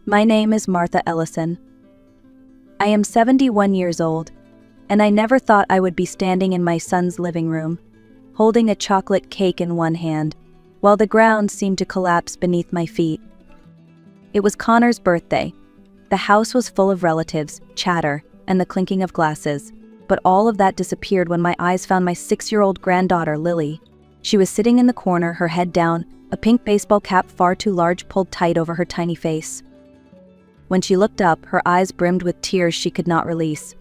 My name is Martha Ellison. I am 71 years old, and I never thought I would be standing in my son's living room, holding a chocolate cake in one hand, while the ground seemed to collapse beneath my feet. It was Connor's birthday. The house was full of relatives, chatter, and the clinking of glasses, but all of that disappeared when my eyes found my 6-year-old granddaughter, Lily. She was sitting in the corner, her head down, a pink baseball cap far too large pulled tight over her tiny face. When she looked up, her eyes brimmed with tears she could not release.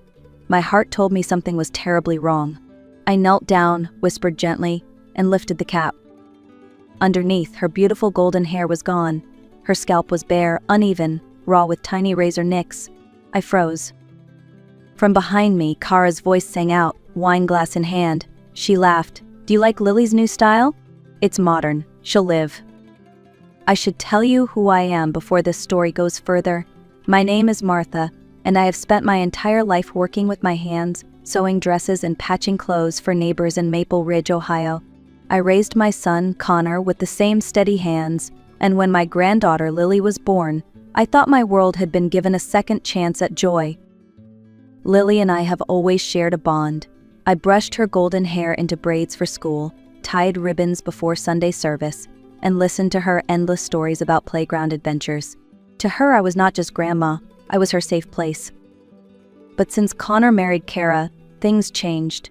My heart told me something was terribly wrong. I knelt down, whispered gently, and lifted the cap. Underneath, her beautiful golden hair was gone. Her scalp was bare, uneven, raw with tiny razor nicks. I froze. From behind me, Kara's voice sang out, wine glass in hand. She laughed. "Do you like Lily's new style? It's modern. She'll live." I should tell you who I am before this story goes further. My name is Martha, and I have spent my entire life working with my hands, sewing dresses and patching clothes for neighbors in Maple Ridge, Ohio. I raised my son, Connor, with the same steady hands, and when my granddaughter Lily was born, I thought my world had been given a second chance at joy. Lily and I have always shared a bond. I brushed her golden hair into braids for school, tied ribbons before Sunday service, and listened to her endless stories about playground adventures. To her, I was not just grandma, I was her safe place. But since Connor married Kara, things changed.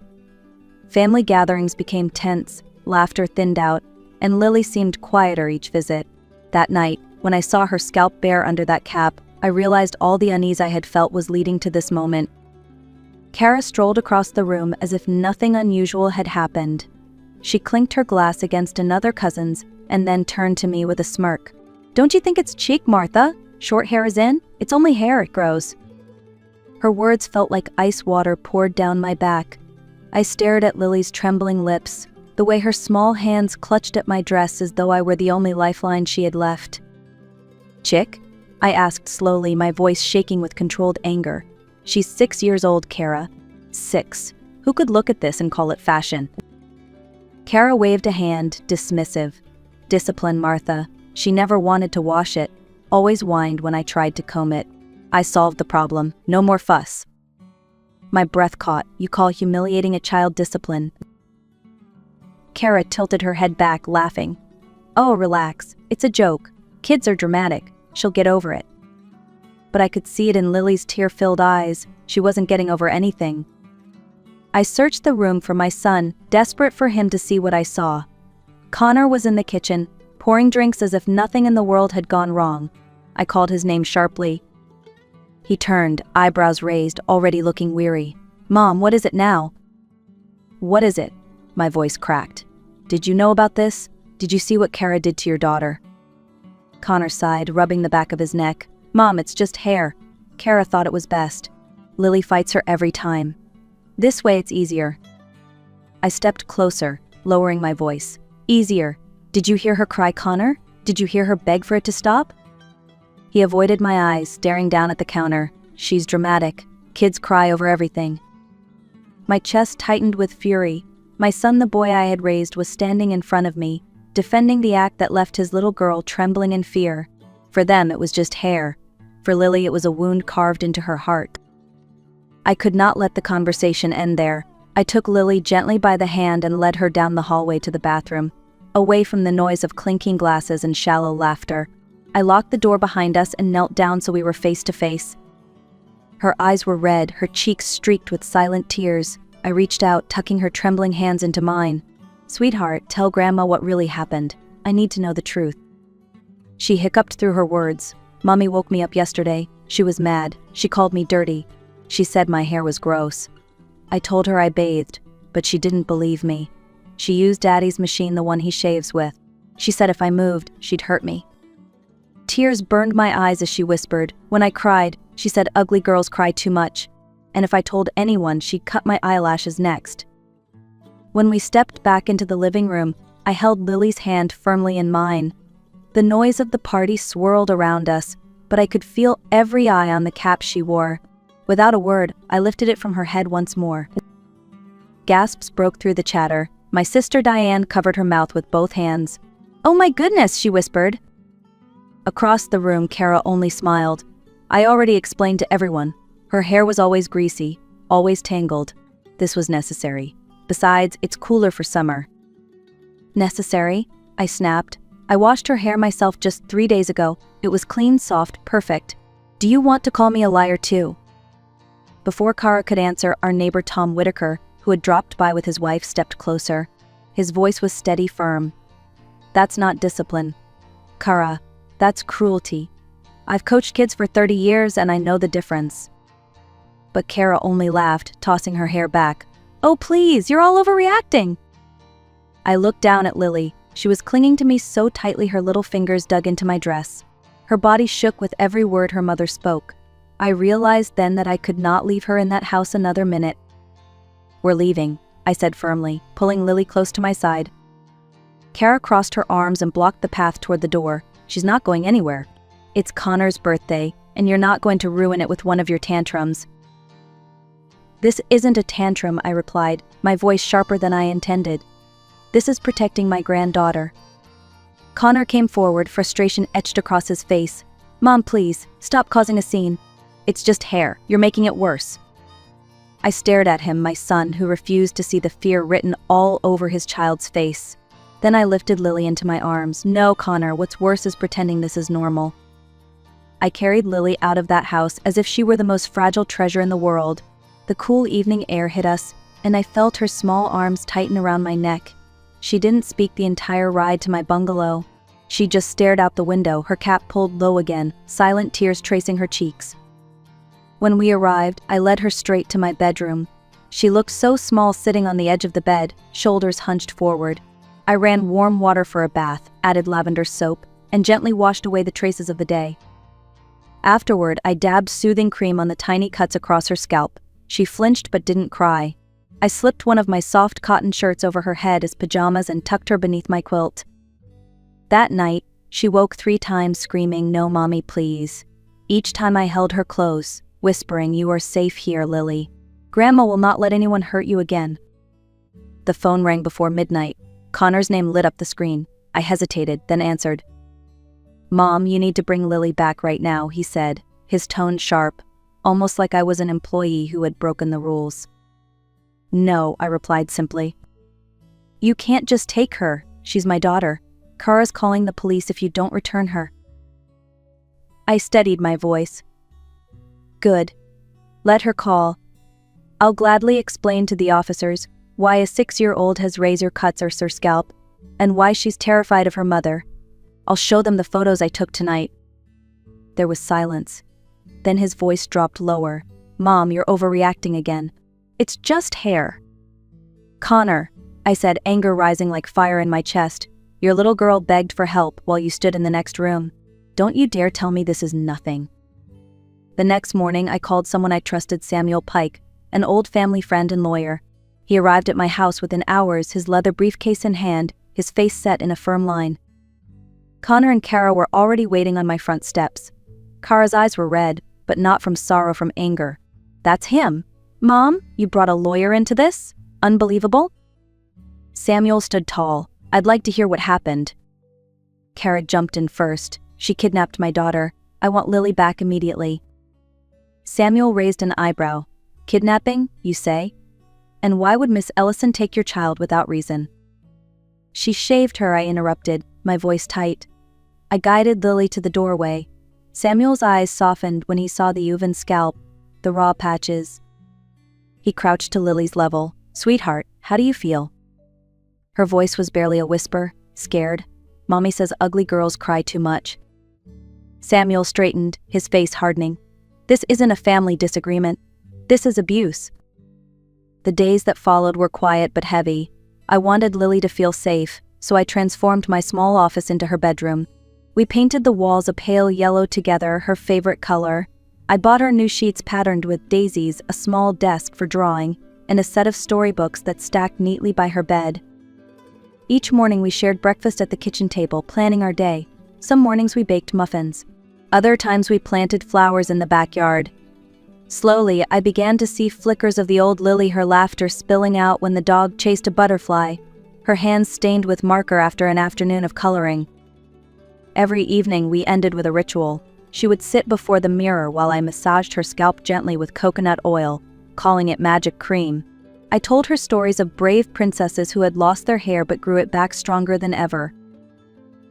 Family gatherings became tense, laughter thinned out, and Lily seemed quieter each visit. That night, when I saw her scalp bare under that cap, I realized all the unease I had felt was leading to this moment. Kara strolled across the room as if nothing unusual had happened. She clinked her glass against another cousin's and then turned to me with a smirk. "Don't you think it's chic, Martha? Short hair is in? It's only hair, it grows." Her words felt like ice water poured down my back. I stared at Lily's trembling lips, the way her small hands clutched at my dress as though I were the only lifeline she had left. "Chick?" I asked slowly, my voice shaking with controlled anger. "She's 6 years old, Kara. 6. Who could look at this and call it fashion?" Kara waved a hand, dismissive. "Discipline, Martha. She never wanted to wash it, always whined when I tried to comb it. I solved the problem. No more fuss." My breath caught. "You call humiliating a child discipline?" Kara tilted her head back, laughing. "Oh, relax. It's a joke. Kids are dramatic. She'll get over it." But I could see it in Lily's tear-filled eyes. She wasn't getting over anything. I searched the room for my son, desperate for him to see what I saw. Connor was in the kitchen, pouring drinks as if nothing in the world had gone wrong. I called his name sharply. He turned, eyebrows raised, already looking weary. "Mom, what is it now?" "What is it?" My voice cracked. "Did you know about this? Did you see what Kara did to your daughter?" Connor sighed, rubbing the back of his neck. "Mom, it's just hair. Kara thought it was best. Lily fights her every time. This way it's easier." I stepped closer, lowering my voice. "Easier. Did you hear her cry, Connor? Did you hear her beg for it to stop?" He avoided my eyes, staring down at the counter. "She's dramatic. Kids cry over everything." My chest tightened with fury. My son, the boy I had raised, was standing in front of me, defending the act that left his little girl trembling in fear. For them, it was just hair. For Lily, it was a wound carved into her heart. I could not let the conversation end there. I took Lily gently by the hand and led her down the hallway to the bathroom, away from the noise of clinking glasses and shallow laughter. I locked the door behind us and knelt down so we were face to face. Her eyes were red, her cheeks streaked with silent tears. I reached out, tucking her trembling hands into mine. "Sweetheart, tell Grandma what really happened. I need to know the truth." She hiccuped through her words. "Mommy woke me up yesterday. She was mad. She called me dirty. She said my hair was gross. I told her I bathed, but she didn't believe me. She used Daddy's machine, the one he shaves with. She said if I moved, she'd hurt me." Tears burned my eyes as she whispered. "When I cried, she said ugly girls cry too much, and if I told anyone, she'd cut my eyelashes next." When we stepped back into the living room, I held Lily's hand firmly in mine. The noise of the party swirled around us, but I could feel every eye on the cap she wore. Without a word, I lifted it from her head once more. Gasps broke through the chatter. My sister Diane covered her mouth with both hands. "Oh my goodness," she whispered. Across the room, Kara only smiled. I already explained to everyone. Her hair was always greasy, always tangled. This was necessary. Besides, it's cooler for summer. Necessary? I snapped. I washed her hair myself just 3 days ago. It was clean, soft, perfect. Do you want to call me a liar too? Before Kara could answer, our neighbor Tom Whitaker, who had dropped by with his wife, stepped closer. His voice was steady, firm. That's not discipline, Kara. That's cruelty. I've coached kids for 30 years and I know the difference. But Kara only laughed, tossing her hair back. Oh please, you're all overreacting. I looked down at Lily. She was clinging to me so tightly her little fingers dug into my dress. Her body shook with every word her mother spoke. I realized then that I could not leave her in that house another minute. We're leaving, I said firmly, pulling Lily close to my side. Kara crossed her arms and blocked the path toward the door. She's not going anywhere. It's Connor's birthday, and you're not going to ruin it with one of your tantrums. This isn't a tantrum, I replied, my voice sharper than I intended. This is protecting my granddaughter. Connor came forward, frustration etched across his face. Mom, please, stop causing a scene. It's just hair. You're making it worse. I stared at him, my son, who refused to see the fear written all over his child's face. Then I lifted Lily into my arms. No, Connor, what's worse is pretending this is normal. I carried Lily out of that house as if she were the most fragile treasure in the world. The cool evening air hit us, and I felt her small arms tighten around my neck. She didn't speak the entire ride to my bungalow. She just stared out the window, her cap pulled low again, silent tears tracing her cheeks. When we arrived, I led her straight to my bedroom. She looked so small sitting on the edge of the bed, shoulders hunched forward. I ran warm water for a bath, added lavender soap, and gently washed away the traces of the day. Afterward, I dabbed soothing cream on the tiny cuts across her scalp. She flinched but didn't cry. I slipped one of my soft cotton shirts over her head as pajamas and tucked her beneath my quilt. That night, she woke 3 times screaming, "No, Mommy, please." Each time I held her close, whispering, "You are safe here, Lily. Grandma will not let anyone hurt you again." The phone rang before midnight. Connor's name lit up the screen. I hesitated, then answered. "Mom, you need to bring Lily back right now," he said, his tone sharp, almost like I was an employee who had broken the rules. "No," I replied simply. "You can't just take her. She's my daughter. Kara's calling the police if you don't return her." I steadied my voice. "Good. Let her call. I'll gladly explain to the officers why a 6-year-old has razor cuts on her scalp, and why she's terrified of her mother. I'll show them the photos I took tonight." There was silence. Then his voice dropped lower. "Mom, you're overreacting again. It's just hair." "Connor," I said, anger rising like fire in my chest, "your little girl begged for help while you stood in the next room. Don't you dare tell me this is nothing." The next morning, I called someone I trusted, Samuel Pike, an old family friend and lawyer. He arrived at my house within hours, his leather briefcase in hand, his face set in a firm line. Connor and Kara were already waiting on my front steps. Kara's eyes were red, but not from sorrow, from anger. "That's him. Mom, you brought a lawyer into this? Unbelievable." Samuel stood tall. "I'd like to hear what happened." Kara jumped in first. "She kidnapped my daughter. I want Lily back immediately." Samuel raised an eyebrow. "Kidnapping, you say? And why would Miss Ellison take your child without reason?" "She shaved her," I interrupted, my voice tight. I guided Lily to the doorway. Samuel's eyes softened when he saw the uneven scalp, the raw patches. He crouched to Lily's level. "Sweetheart, how do you feel?" Her voice was barely a whisper. "Scared. Mommy says ugly girls cry too much." Samuel straightened, his face hardening. "This isn't a family disagreement. This is abuse." The days that followed were quiet but heavy. I wanted Lily to feel safe, so I transformed my small office into her bedroom. We painted the walls a pale yellow together, her favorite color. I bought her new sheets patterned with daisies, a small desk for drawing, and a set of storybooks that stacked neatly by her bed. Each morning we shared breakfast at the kitchen table, planning our day. Some mornings we baked muffins. Other times we planted flowers in the backyard. Slowly, I began to see flickers of the old Lily, her laughter spilling out when the dog chased a butterfly, her hands stained with marker after an afternoon of coloring. Every evening we ended with a ritual. She would sit before the mirror while I massaged her scalp gently with coconut oil, calling it magic cream. I told her stories of brave princesses who had lost their hair but grew it back stronger than ever.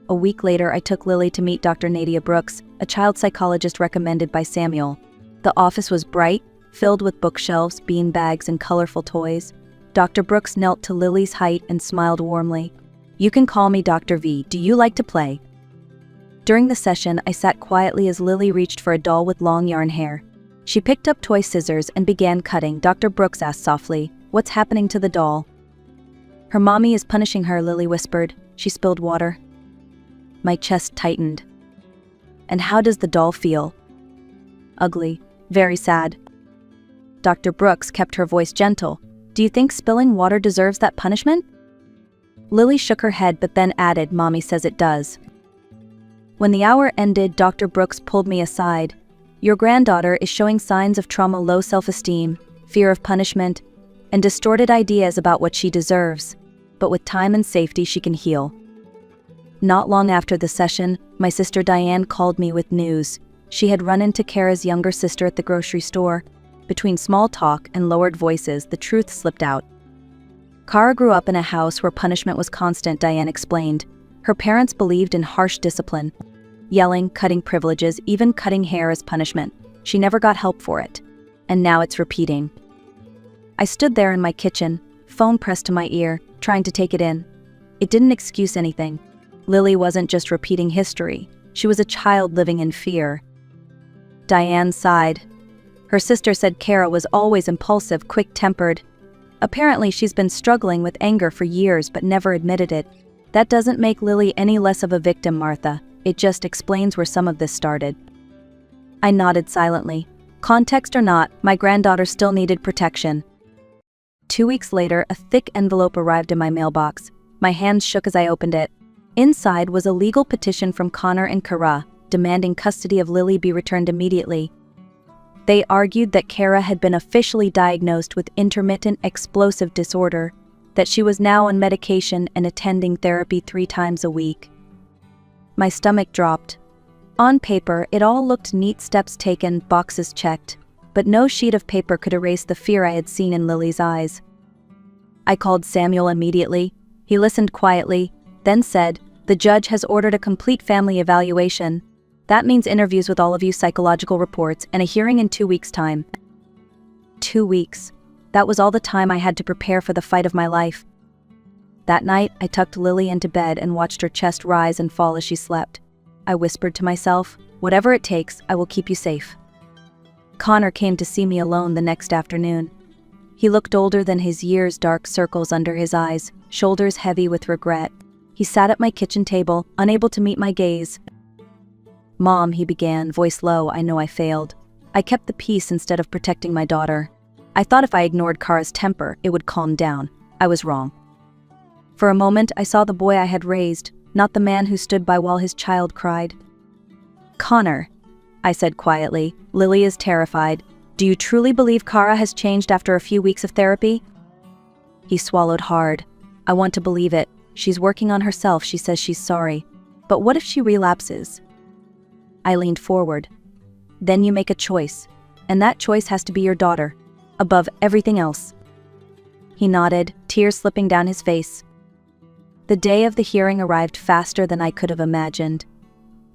A week later, I took Lily to meet Dr. Nadia Brooks, a child psychologist recommended by Samuel. The office was bright, filled with bookshelves, beanbags, and colorful toys. Dr. Brooks knelt to Lily's height and smiled warmly. "You can call me Dr. V. Do you like to play?" During the session, I sat quietly as Lily reached for a doll with long yarn hair. She picked up toy scissors and began cutting. Dr. Brooks asked softly, "What's happening to the doll?" "Her mommy is punishing her," Lily whispered. "She spilled water." My chest tightened. "And how does the doll feel?" "Ugly. Very sad." Dr. Brooks kept her voice gentle. "Do you think spilling water deserves that punishment?" Lily shook her head but then added, "Mommy says it does." When the hour ended, Dr. Brooks pulled me aside. "Your granddaughter is showing signs of trauma, low self-esteem, fear of punishment, and distorted ideas about what she deserves. But with time and safety, she can heal." Not long after the session, my sister Diane called me with news. She had run into Kara's younger sister at the grocery store. Between small talk and lowered voices, the truth slipped out. Kara grew up in a house where punishment was constant, Diane explained. Her parents believed in harsh discipline. Yelling, cutting privileges, even cutting hair as punishment. She never got help for it. And now it's repeating. I stood there in my kitchen, phone pressed to my ear, trying to take it in. It didn't excuse anything. Lily wasn't just repeating history. She was a child living in fear. Diane sighed. Her sister said Kara was always impulsive, quick-tempered. Apparently she's been struggling with anger for years but never admitted it. That doesn't make Lily any less of a victim, Martha. It just explains where some of this started. I nodded silently. Context or not, my granddaughter still needed protection. 2 weeks later, a thick envelope arrived in my mailbox. My hands shook as I opened it. Inside was a legal petition from Connor and Kara, demanding custody of Lily be returned immediately. They argued that Kara had been officially diagnosed with intermittent explosive disorder, that she was now on medication and attending therapy 3 times a week. My stomach dropped. On paper, it all looked neat, steps taken, boxes checked, but no sheet of paper could erase the fear I had seen in Lily's eyes. I called Samuel immediately. He listened quietly, then said, "The judge has ordered a complete family evaluation. That means interviews with all of you, psychological reports, and a hearing in 2 weeks' time." 2 weeks. That was all the time I had to prepare for the fight of my life. That night, I tucked Lily into bed and watched her chest rise and fall as she slept. I whispered to myself, "Whatever it takes, I will keep you safe." Connor came to see me alone the next afternoon. He looked older than his years, dark circles under his eyes, shoulders heavy with regret. He sat at my kitchen table, unable to meet my gaze. "Mom," he began, voice low. "I know I failed. I kept the peace instead of protecting my daughter. I thought if I ignored Kara's temper, it would calm down. I was wrong." For a moment, I saw the boy I had raised, not the man who stood by while his child cried. "Connor," I said quietly, "Lily is terrified. Do you truly believe Kara has changed after a few weeks of therapy?" He swallowed hard. "I want to believe it. She's working on herself. She says she's sorry. But what if she relapses?" I leaned forward. "Then you make a choice, and that choice has to be your daughter, above everything else." He nodded, tears slipping down his face. The day of the hearing arrived faster than I could have imagined.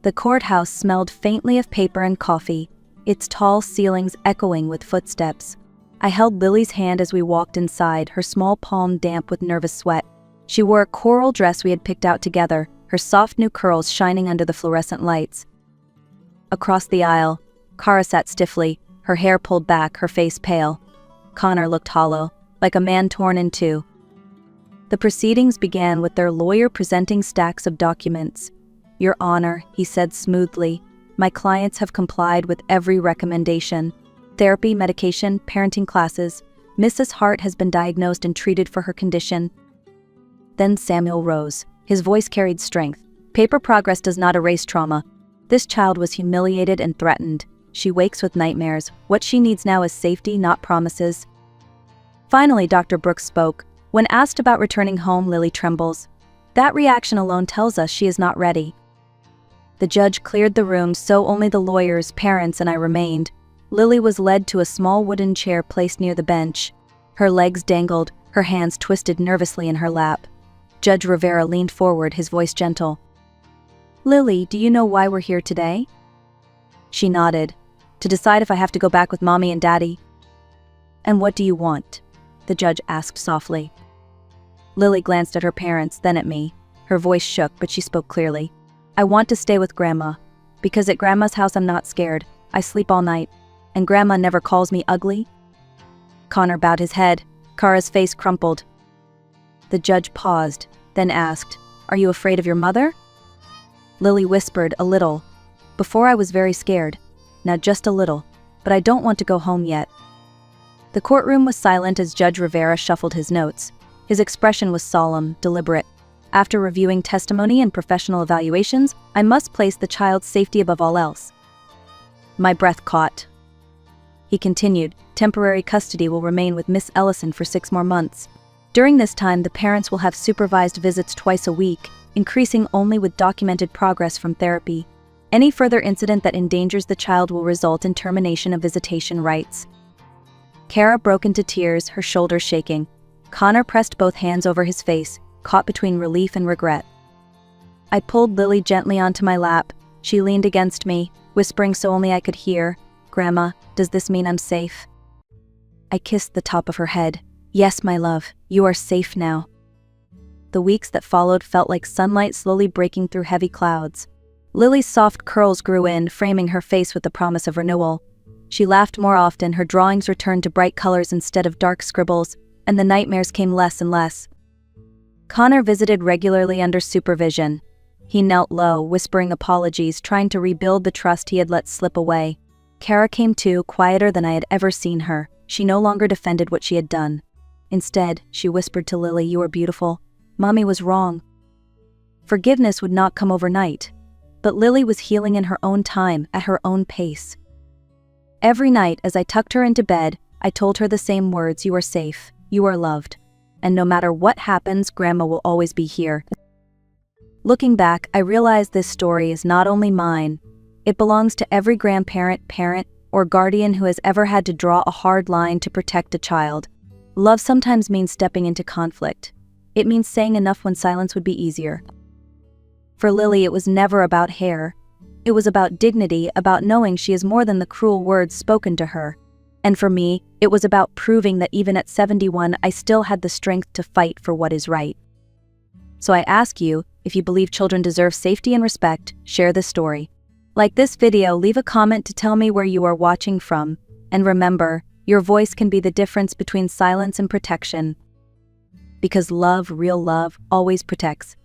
The courthouse smelled faintly of paper and coffee, its tall ceilings echoing with footsteps. I held Lily's hand as we walked inside, her small palm damp with nervous sweat. She wore a coral dress we had picked out together, her soft new curls shining under the fluorescent lights. Across the aisle, Kara sat stiffly, her hair pulled back, her face pale. Connor looked hollow, like a man torn in two. The proceedings began with their lawyer presenting stacks of documents. "Your Honor," he said smoothly, "my clients have complied with every recommendation. Therapy, medication, parenting classes. Mrs. Hart has been diagnosed and treated for her condition." Then Samuel rose. His voice carried strength. "Paper progress does not erase trauma. This child was humiliated and threatened. She wakes with nightmares. What she needs now is safety, not promises." Finally, Dr. Brooks spoke. When asked about returning home, Lily trembles. That reaction alone tells us she is not ready. The judge cleared the room so only the lawyers, parents, and I remained. Lily was led to a small wooden chair placed near the bench. Her legs dangled, her hands twisted nervously in her lap. Judge Rivera leaned forward, his voice gentle. "Lily, do you know why we're here today?" She nodded. "To decide if I have to go back with Mommy and Daddy." "And what do you want?" the judge asked softly. Lily glanced at her parents, then at me. Her voice shook, but she spoke clearly. "I want to stay with Grandma. Because at Grandma's house I'm not scared. I sleep all night. And Grandma never calls me ugly." Connor bowed his head. Kara's face crumpled. The judge paused, then asked, "Are you afraid of your mother?" Lily whispered, "A little. Before I was very scared. Now just a little. But I don't want to go home yet." The courtroom was silent as Judge Rivera shuffled his notes. His expression was solemn, deliberate. After reviewing testimony and professional evaluations, I must place the child's safety above all else. My breath caught. He continued, "Temporary custody will remain with Miss Ellison for 6 more months. During this time, the parents will have supervised visits twice a week, increasing only with documented progress from therapy. Any further incident that endangers the child will result in termination of visitation rights." Kara broke into tears, her shoulders shaking. Connor pressed both hands over his face, caught between relief and regret. I pulled Lily gently onto my lap. She leaned against me, whispering so only I could hear, "Grandma, does this mean I'm safe?" I kissed the top of her head. "Yes, my love, you are safe now." The weeks that followed felt like sunlight slowly breaking through heavy clouds. Lily's soft curls grew in, framing her face with the promise of renewal. She laughed more often, her drawings returned to bright colors instead of dark scribbles, and the nightmares came less and less. Connor visited regularly under supervision. He knelt low, whispering apologies, trying to rebuild the trust he had let slip away. Kara came too, quieter than I had ever seen her. She no longer defended what she had done. Instead, she whispered to Lily, "You are beautiful. Mommy was wrong." Forgiveness would not come overnight, but Lily was healing in her own time, at her own pace. Every night, as I tucked her into bed, I told her the same words: "You are safe, you are loved, and no matter what happens, Grandma will always be here." Looking back, I realized this story is not only mine, it belongs to every grandparent, parent, or guardian who has ever had to draw a hard line to protect a child. Love sometimes means stepping into conflict. It means saying enough when silence would be easier. For Lily, it was never about hair. It was about dignity, about knowing she is more than the cruel words spoken to her. And for me, it was about proving that even at 71, I still had the strength to fight for what is right. So I ask you, if you believe children deserve safety and respect, share this story. Like this video, leave a comment to tell me where you are watching from. And remember, your voice can be the difference between silence and protection. Because love, real love, always protects.